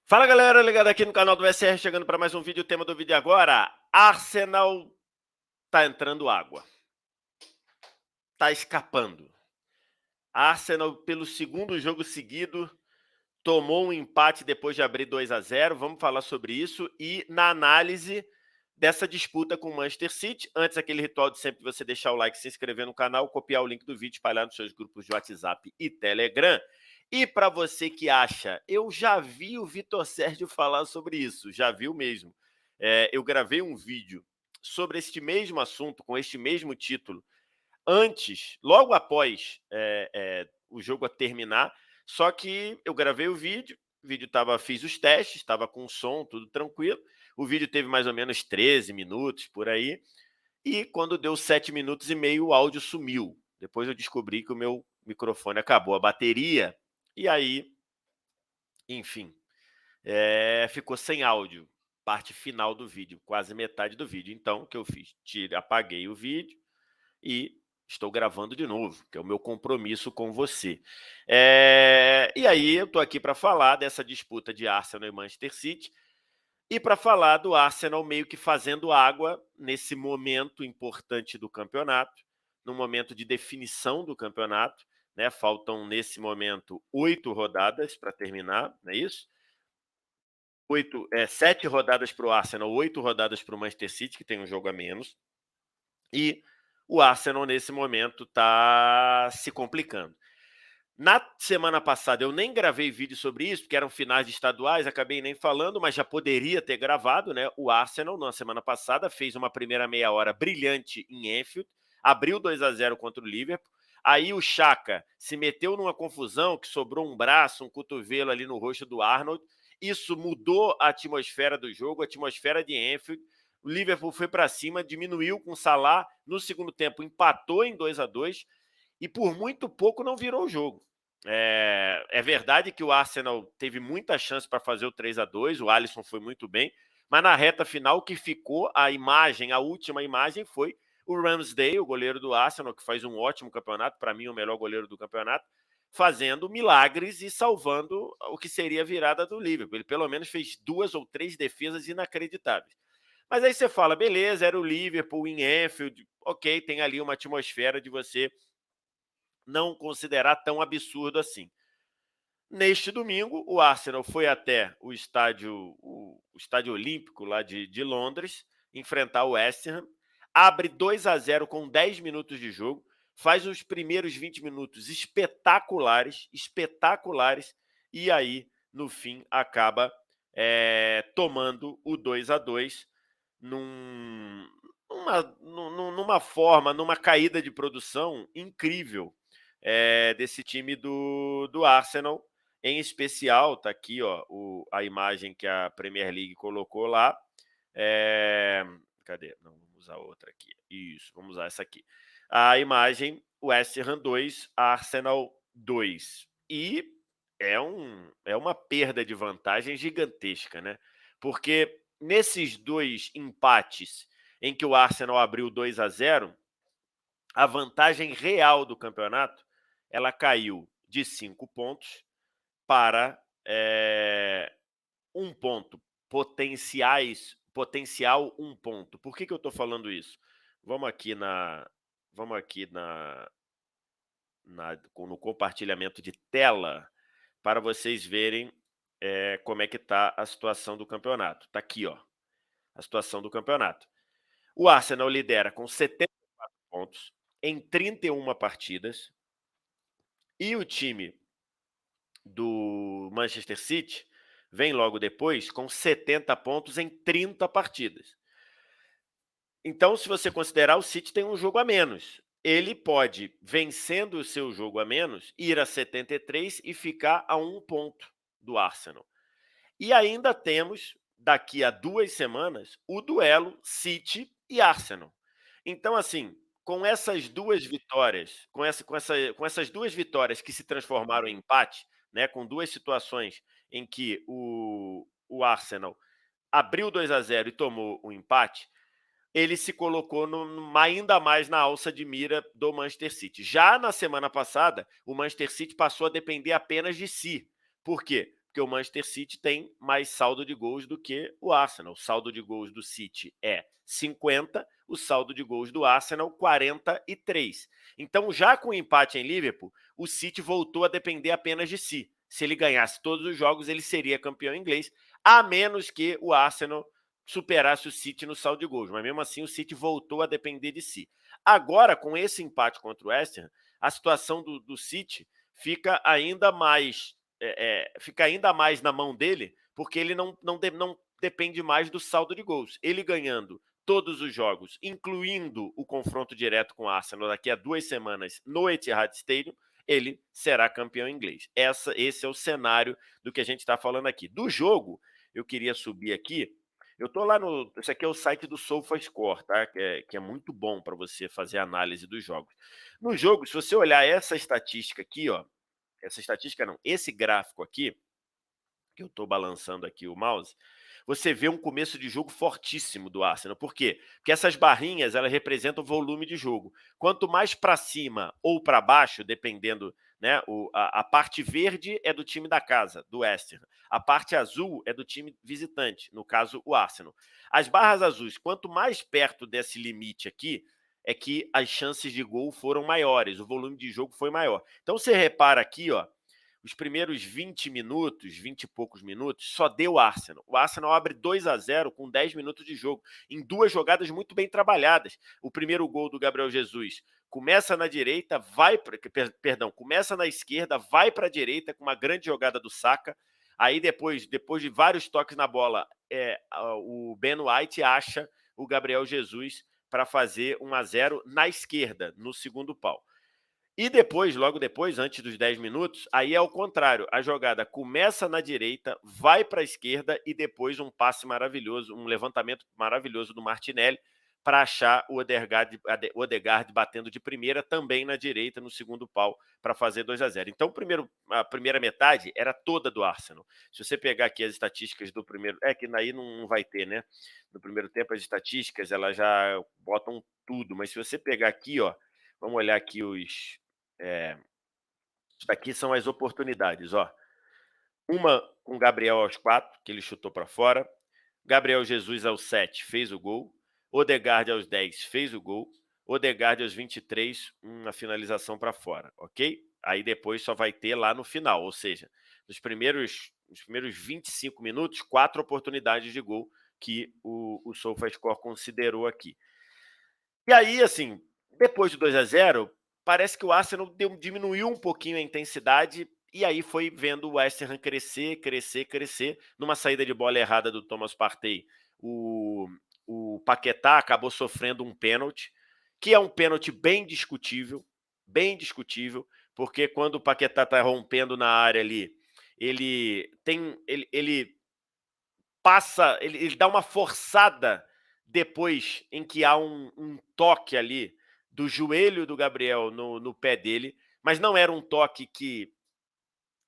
Fala galera, ligado aqui no canal do SR, chegando para mais um vídeo. O tema do vídeo agora: Arsenal tá entrando água, tá escapando. Arsenal, pelo segundo jogo seguido, tomou um empate depois de abrir 2-0. Vamos falar sobre isso e na análise dessa disputa com o Manchester City. Antes, aquele ritual de sempre você deixar o like, se inscrever no canal, copiar o link do vídeo, espalhar nos seus grupos de WhatsApp e Telegram. E para você que acha, eu já vi o Vitor Sérgio falar sobre isso, já viu mesmo. Eu gravei um vídeo sobre este mesmo assunto, com este mesmo título, antes, logo após o jogo a terminar, só que eu gravei o vídeo fiz os testes, estava com o som, tudo tranquilo, o vídeo teve mais ou menos 13 minutos, por aí, e quando deu 7 minutos e meio, o áudio sumiu. Depois eu descobri que o meu microfone acabou a bateria, e aí, enfim, ficou sem áudio, parte final do vídeo, quase metade do vídeo. Então, o que eu fiz? Apaguei o vídeo e estou gravando de novo, que é o meu compromisso com você. E aí, eu estou aqui para falar dessa disputa de Arsenal e Manchester City, e para falar do Arsenal meio que fazendo água nesse momento importante do campeonato, no momento de definição do campeonato, né? Faltam, nesse momento, 8 rodadas para terminar, não é isso? 7 rodadas para o Arsenal, 8 rodadas para o Manchester City, que tem um jogo a menos, e o Arsenal, nesse momento, está se complicando. Na semana passada eu nem gravei vídeo sobre isso, porque eram finais de estaduais, acabei nem falando, mas já poderia ter gravado, né? O Arsenal, na semana passada, fez uma primeira meia hora brilhante em Anfield, abriu 2-0 contra o Liverpool, aí o Xhaka se meteu numa confusão, que sobrou um braço, um cotovelo ali no rosto do Arnold, isso mudou a atmosfera do jogo, a atmosfera de Anfield. O Liverpool foi para cima, diminuiu com o Salah, no segundo tempo empatou em 2-2, e por muito pouco não virou o jogo. É verdade que o Arsenal teve muita chance para fazer o 3-2, o Alisson foi muito bem, mas na reta final o que ficou, a última imagem foi o Ramsdale, o goleiro do Arsenal, que faz um ótimo campeonato, para mim o melhor goleiro do campeonato, fazendo milagres e salvando o que seria a virada do Liverpool. Ele pelo menos fez 2 ou 3 defesas inacreditáveis. Mas aí você fala, beleza, era o Liverpool em Anfield, ok, tem ali uma atmosfera de você não considerar tão absurdo assim. Neste domingo, o Arsenal foi até o estádio Olímpico lá de Londres, enfrentar o West Ham, abre 2-0 com 10 minutos de jogo, faz os primeiros 20 minutos espetaculares, e aí, no fim, acaba tomando o 2-2 numa forma, numa caída de produção incrível desse time do Arsenal, em especial. Tá aqui, ó, a imagem que a Premier League colocou lá. Cadê? Não, vamos usar outra aqui. Isso, vamos usar essa aqui. A imagem, West Ham 2, Arsenal 2. E é uma perda de vantagem gigantesca, né? Porque nesses dois empates em que o Arsenal abriu 2-0, a vantagem real do campeonato ela caiu de 5 pontos para 1 ponto, potencial 1 ponto. Por que eu estou falando isso? Vamos aqui no compartilhamento de tela para vocês verem como é que está a situação do campeonato. Está aqui, ó, a situação do campeonato. O Arsenal lidera com 74 pontos em 31 partidas, e o time do Manchester City vem logo depois com 70 pontos em 30 partidas. Então, se você considerar, o City tem um jogo a menos. Ele pode, vencendo o seu jogo a menos, ir a 73 e ficar a 1 ponto do Arsenal. E ainda temos, daqui a 2 semanas, o duelo City e Arsenal. Então, assim, com essas duas vitórias, com essas duas vitórias que se transformaram em empate, né, com duas situações em que o Arsenal abriu 2-0 e tomou o empate, ele se colocou ainda mais na alça de mira do Manchester City. Já na semana passada, o Manchester City passou a depender apenas de si. Por quê? porque o Manchester City tem mais saldo de gols do que o Arsenal. O saldo de gols do City é 50, o saldo de gols do Arsenal 43. Então, já com o empate em Liverpool, o City voltou a depender apenas de si. Se ele ganhasse todos os jogos, ele seria campeão inglês, a menos que o Arsenal superasse o City no saldo de gols. Mas mesmo assim, o City voltou a depender de si. Agora, com esse empate contra o West Ham, a situação do City fica ainda mais na mão dele, porque ele não depende mais do saldo de gols. Ele ganhando todos os jogos, incluindo o confronto direto com o Arsenal daqui a 2 semanas no Etihad Stadium, ele será campeão inglês. Esse é o cenário do que a gente está falando aqui. Do jogo, eu queria subir aqui. Eu estou lá no. Esse aqui é o site do SofaScore, tá? Que é muito bom para você fazer análise dos jogos. No jogo, se você olhar essa estatística aqui, ó, essa estatística não, esse gráfico aqui, que eu estou balançando aqui o mouse, você vê um começo de jogo fortíssimo do Arsenal. Por quê? Porque essas barrinhas, elas representam o volume de jogo. Quanto mais para cima ou para baixo, dependendo, né, a parte verde é do time da casa, do West Ham. A parte azul é do time visitante, no caso, o Arsenal. As barras azuis, quanto mais perto desse limite aqui, é que as chances de gol foram maiores, o volume de jogo foi maior. Então, você repara aqui, ó, os primeiros 20 minutos, 20 e poucos minutos, só deu o Arsenal. O Arsenal abre 2-0 com 10 minutos de jogo, em 2 jogadas muito bem trabalhadas. O primeiro gol do Gabriel Jesus começa na direita, começa na esquerda, vai para a direita com uma grande jogada do Saka. Aí depois de vários toques na bola, o Ben White acha o Gabriel Jesus para fazer 1-0 na esquerda, no segundo pau. E depois, logo depois, antes dos 10 minutos, aí é o contrário. A jogada começa na direita, vai para a esquerda e depois um passe maravilhoso, um levantamento maravilhoso do Martinelli para achar o Odegaard batendo de primeira também na direita, no segundo pau, para fazer 2-0. Então, a primeira metade era toda do Arsenal. Se você pegar aqui as estatísticas do primeiro... que aí não vai ter, né? No primeiro tempo, as estatísticas, elas já botam tudo. Mas se você pegar aqui, ó, vamos olhar aqui isso daqui são as oportunidades, ó. Uma com Gabriel aos 4, que ele chutou para fora. Gabriel Jesus aos 7 fez o gol. Odegaard aos 10 fez o gol. Odegaard aos 23, uma finalização para fora, ok? Aí depois só vai ter lá no final, ou seja, nos primeiros 25 minutos, 4 oportunidades de gol que o SofaScore considerou aqui. E aí, assim, depois de 2-0, parece que o Arsenal diminuiu um pouquinho a intensidade e aí foi vendo o West Ham crescer. Numa saída de bola errada do Thomas Partey, o Paquetá acabou sofrendo um pênalti, que é um pênalti bem discutível, porque quando o Paquetá está rompendo na área ali, ele passa, ele dá uma forçada depois em que há um toque ali do joelho do Gabriel no pé dele, mas não era um toque que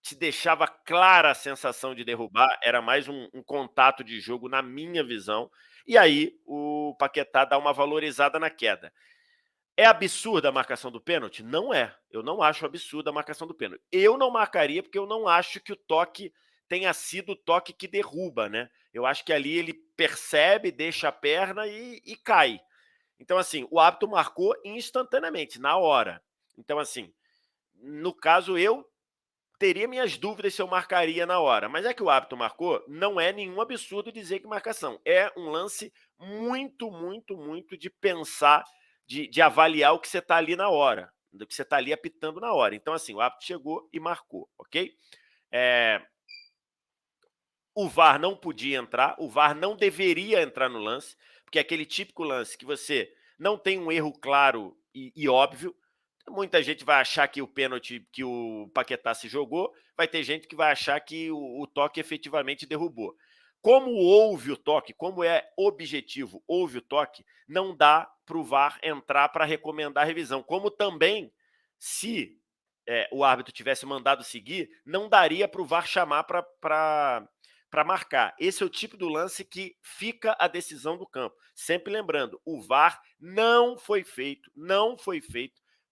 te deixava clara a sensação de derrubar, era mais um contato de jogo, na minha visão, e aí o Paquetá dá uma valorizada na queda. É absurda a marcação do pênalti? Não é. Eu não acho absurda a marcação do pênalti. Eu não marcaria porque eu não acho que o toque tenha sido o toque que derruba, né? Eu acho que ali ele percebe, deixa a perna e cai. Então, assim, o árbitro marcou instantaneamente, na hora. Então, assim, no caso, eu teria minhas dúvidas se eu marcaria na hora. Mas é que o árbitro marcou, não é nenhum absurdo dizer que marcação. É um lance muito de pensar, de avaliar o que você está ali na hora, do que você está ali apitando na hora. Então, assim, o árbitro chegou e marcou, ok? O VAR não podia entrar, o VAR não deveria entrar no lance, porque é aquele típico lance que você não tem um erro claro e óbvio. Muita gente vai achar que o pênalti que o Paquetá se jogou, vai ter gente que vai achar que o toque efetivamente derrubou. Como houve o toque, como é objetivo, houve o toque, não dá para o VAR entrar para recomendar a revisão. Como também, se o árbitro tivesse mandado seguir, não daria para o VAR chamar para marcar. Esse é o tipo do lance que fica a decisão do campo. Sempre lembrando, o VAR não foi feito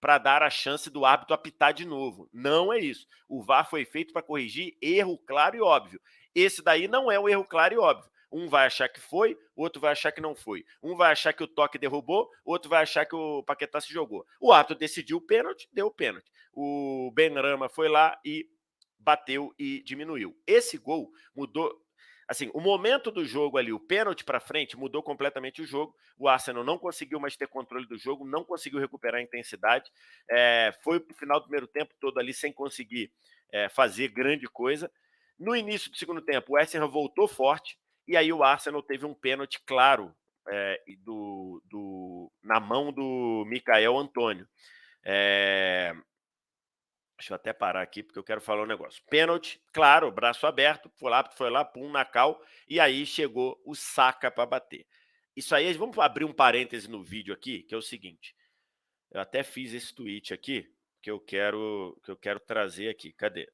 para dar a chance do árbitro apitar de novo. Não é isso. O VAR foi feito para corrigir erro claro e óbvio. Esse daí não é um erro claro e óbvio. Um vai achar que foi, o outro vai achar que não foi. Um vai achar que o toque derrubou, o outro vai achar que o Paquetá se jogou. O árbitro decidiu o pênalti, deu o pênalti. O Benrahma foi lá e bateu e diminuiu. Esse gol mudou. Assim, o momento do jogo ali, o pênalti para frente, mudou completamente o jogo. O Arsenal não conseguiu mais ter controle do jogo, não conseguiu recuperar a intensidade. Foi para o final do primeiro tempo todo ali sem conseguir fazer grande coisa. No início do segundo tempo, o West Ham voltou forte, e aí o Arsenal teve um pênalti claro na mão do Michael Antônio. Deixa eu até parar aqui, porque eu quero falar um negócio. Pênalti, claro, braço aberto, foi lá, pum, na cal, e aí chegou o Saka para bater. Isso aí, vamos abrir um parêntese no vídeo aqui, que é o seguinte. Eu até fiz esse tweet aqui, que eu quero trazer aqui. Cadê?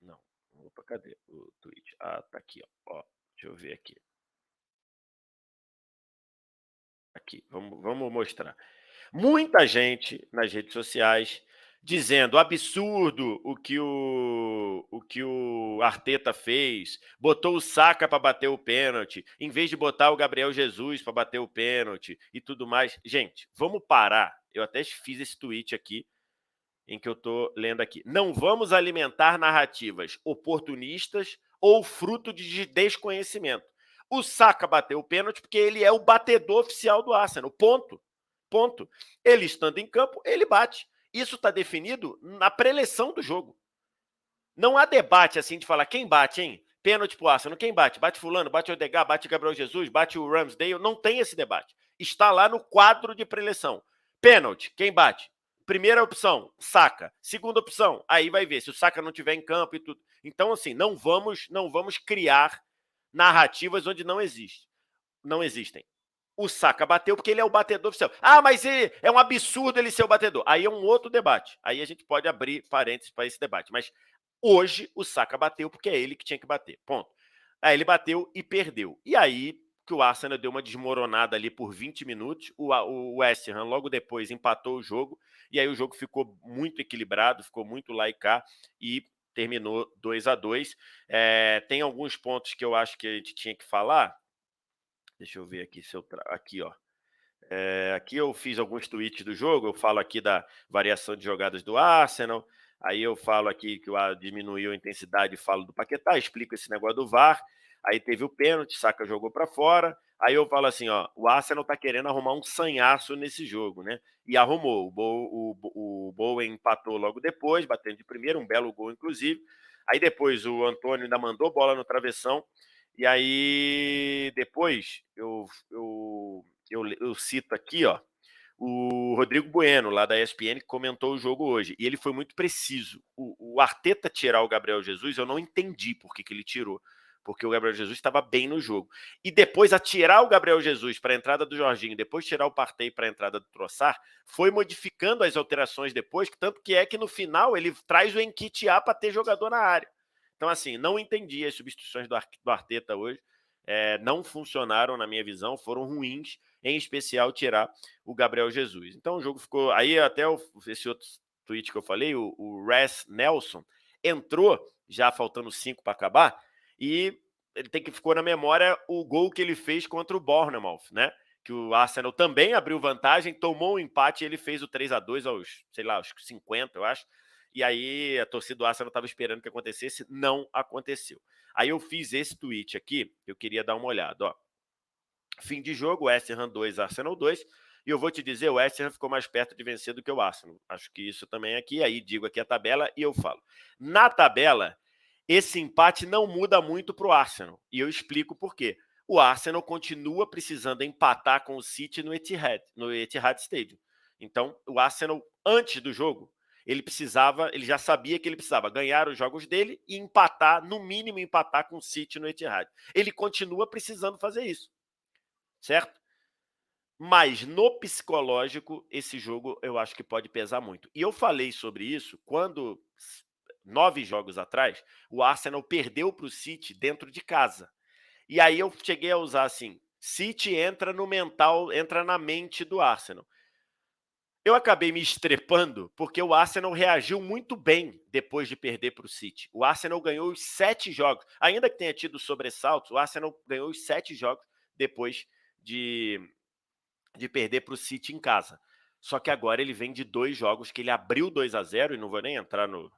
Não, opa, cadê o tweet? Ah, tá aqui, ó. Deixa eu ver aqui. Aqui, vamos mostrar. Muita gente nas redes sociais dizendo absurdo o que o Arteta fez, botou o Saka para bater o pênalti, em vez de botar o Gabriel Jesus para bater o pênalti e tudo mais. Gente, vamos parar. Eu até fiz esse tweet aqui, em que eu estou lendo aqui. Não vamos alimentar narrativas oportunistas ou fruto de desconhecimento. O Saka bateu o pênalti porque ele é o batedor oficial do Arsenal. Ponto. Ponto. Ele estando em campo, ele bate. Isso está definido na preleção do jogo. Não há debate assim de falar quem bate, hein? Pênalti pro Arsenal. Quem bate? Bate fulano, bate o Odegaard, bate Gabriel Jesus, bate o Ramsdale. Não tem esse debate. Está lá no quadro de preleção. Pênalti. Quem bate? Primeira opção, Saka. Segunda opção, aí vai ver se o Saka não tiver em campo e tudo. Então, assim, não vamos criar narrativas onde não existem. O Saka bateu porque ele é o batedor oficial. Ah, mas é um absurdo ele ser o batedor. Aí é um outro debate. Aí a gente pode abrir parênteses para esse debate. Mas hoje o Saka bateu porque é ele que tinha que bater. Ponto. Aí ele bateu e perdeu. E aí que o Arsenal deu uma desmoronada ali por 20 minutos. O West Ham logo depois empatou o jogo. E aí o jogo ficou muito equilibrado, ficou muito lá e cá. E terminou 2-2. Tem alguns pontos que eu acho que a gente tinha que falar. Deixa eu ver aqui se eu aqui, ó. Aqui eu fiz alguns tweets do jogo, eu falo aqui da variação de jogadas do Arsenal, aí eu falo aqui que o diminuiu a intensidade e falo do Paquetá, explico esse negócio do VAR, aí teve o pênalti, Saka jogou para fora, aí eu falo assim, ó, o Arsenal tá querendo arrumar um sanhaço nesse jogo, né? E arrumou, o Bowen empatou logo depois, batendo de primeiro, um belo gol inclusive, aí depois o Antônio ainda mandou bola no travessão, e aí depois eu cito aqui, ó, o Rodrigo Bueno, lá da ESPN, que comentou o jogo hoje. E ele foi muito preciso. O Arteta tirar o Gabriel Jesus, eu não entendi por que ele tirou. Porque o Gabriel Jesus estava bem no jogo. E depois, a tirar o Gabriel Jesus para a entrada do Jorginho, depois tirar o Partey para a entrada do Trossard, foi modificando as alterações depois, tanto que é que no final ele traz o Nketiah para ter jogador na área. Então, assim, não entendi as substituições do Arteta hoje. Não funcionaram, na minha visão, foram ruins, em especial tirar o Gabriel Jesus. Então o jogo ficou. Aí até esse outro tweet que eu falei, o Res Nelson, entrou, já faltando 5 para acabar, e ele ficou na memória o gol que ele fez contra o Bournemouth, né? Que o Arsenal também abriu vantagem, tomou um empate e ele fez o 3-2 aos, sei lá, aos 50, eu acho. E aí a torcida do Arsenal estava esperando que acontecesse, não aconteceu. Aí eu fiz esse tweet aqui, eu queria dar uma olhada, ó. Fim de jogo, West Ham 2, Arsenal 2. E eu vou te dizer, o West Ham ficou mais perto de vencer do que o Arsenal. Acho que isso também é aqui. Aí digo aqui a tabela e eu falo. Na tabela, esse empate não muda muito para o Arsenal. E eu explico por quê. O Arsenal continua precisando empatar com o City no Etihad Stadium. Então, o Arsenal, antes do jogo, ele já sabia que ele precisava ganhar os jogos dele e empatar, no mínimo empatar com o City no Etihad. Ele continua precisando fazer isso. Certo? Mas no psicológico, esse jogo eu acho que pode pesar muito. E eu falei sobre isso quando, 9 jogos atrás, o Arsenal perdeu para o City dentro de casa. E aí eu cheguei a usar assim, City entra no mental, entra na mente do Arsenal. Eu acabei me estrepando porque o Arsenal reagiu muito bem depois de perder para o City. O Arsenal ganhou os 7 jogos. Ainda que tenha tido sobressaltos, o Arsenal ganhou os 7 jogos depois de, de perder para o City em casa. Só que agora ele vem de 2 jogos que ele abriu 2-0, e não vou nem entrar no,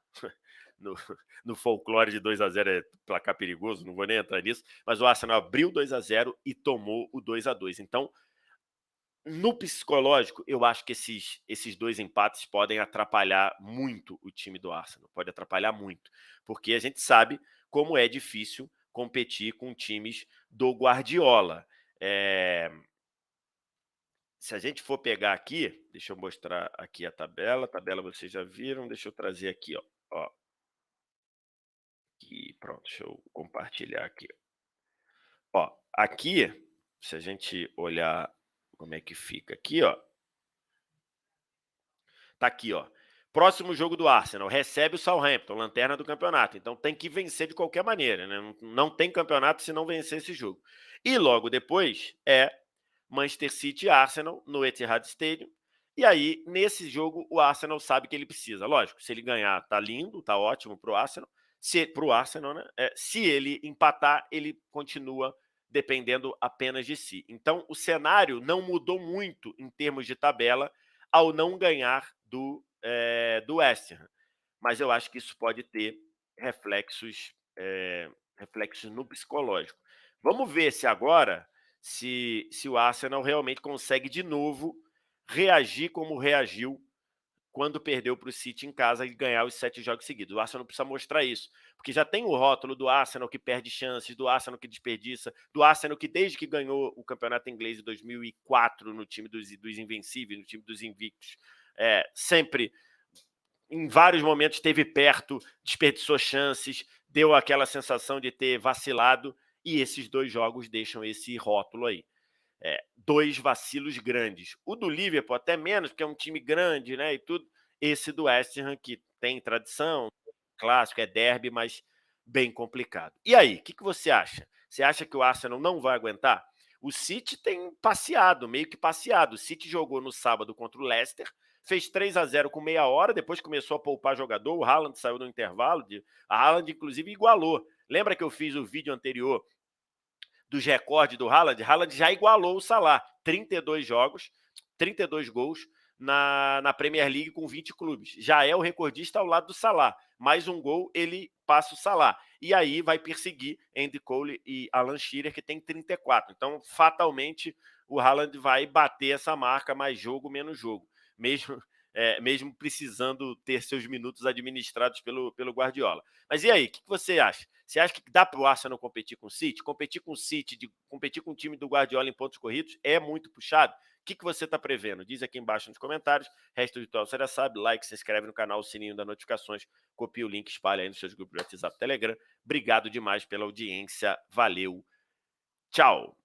no folclore de 2-0 é placar perigoso, não vou nem entrar nisso, mas o Arsenal abriu 2-0 e tomou o 2-2. Então, no psicológico, eu acho que esses 2 empates podem atrapalhar muito o time do Arsenal, pode atrapalhar muito, porque a gente sabe como é difícil competir com times do Guardiola. Se a gente for pegar aqui, deixa eu mostrar aqui a tabela vocês já viram, deixa eu trazer aqui, ó, aqui, pronto, deixa eu compartilhar aqui. Ó, aqui, se a gente olhar como é que fica aqui, ó, tá aqui, ó. Próximo jogo do Arsenal, recebe o Southampton, lanterna do campeonato. Então tem que vencer de qualquer maneira, né? Não tem campeonato se não vencer esse jogo. E logo depois é Manchester City e Arsenal no Etihad Stadium. E aí, nesse jogo, o Arsenal sabe que ele precisa. Lógico, se ele ganhar, tá lindo, tá ótimo pro Arsenal. Pro Arsenal, né? Se ele empatar, ele continua dependendo apenas de si. Então, o cenário não mudou muito em termos de tabela ao não ganhar do West Ham. Mas eu acho que isso pode ter reflexos, reflexos no psicológico. Vamos ver se agora, se o Arsenal realmente consegue de novo reagir como reagiu quando perdeu para o City em casa e ganhar os 7 jogos seguidos. O Arsenal precisa mostrar isso, porque já tem o rótulo do Arsenal que perde chances, do Arsenal que desperdiça, do Arsenal que desde que ganhou o campeonato inglês em 2004 no time dos invencíveis, no time dos invictos, sempre em vários momentos esteve perto, desperdiçou chances, deu aquela sensação de ter vacilado, e esses 2 jogos deixam esse rótulo aí. 2 vacilos grandes. O do Liverpool até menos, porque é um time grande, né, e tudo. Esse do West Ham, que tem tradição, clássico, é derby, mas bem complicado. E aí, o que você acha? Você acha que o Arsenal não vai aguentar? O City tem passeado, meio que passeado. O City jogou no sábado contra o Leicester, fez 3-0 com meia hora, depois começou a poupar jogador, o Haaland saiu no intervalo, a Haaland inclusive igualou. Lembra que eu fiz o vídeo anterior dos recordes do Haaland? Haaland já igualou o Salah, 32 jogos, 32 gols na Premier League com 20 clubes. Já é o recordista ao lado do Salah. Mais um gol, ele passa o Salah. E aí vai perseguir Andy Cole e Alan Shearer, que tem 34. Então, fatalmente, o Haaland vai bater essa marca, mais jogo, menos jogo. Mesmo precisando ter seus minutos administrados pelo Guardiola. Mas e aí, o que você acha? Você acha que dá para o Arsenal competir com o City? Competir com o City, competir com o time do Guardiola em pontos corridos é muito puxado? O que você está prevendo? Diz aqui embaixo nos comentários. Resto de tudo, você já sabe. Like, se inscreve no canal, o sininho das notificações. Copia o link, espalha aí nos seus grupos de WhatsApp, Telegram. Obrigado demais pela audiência. Valeu. Tchau.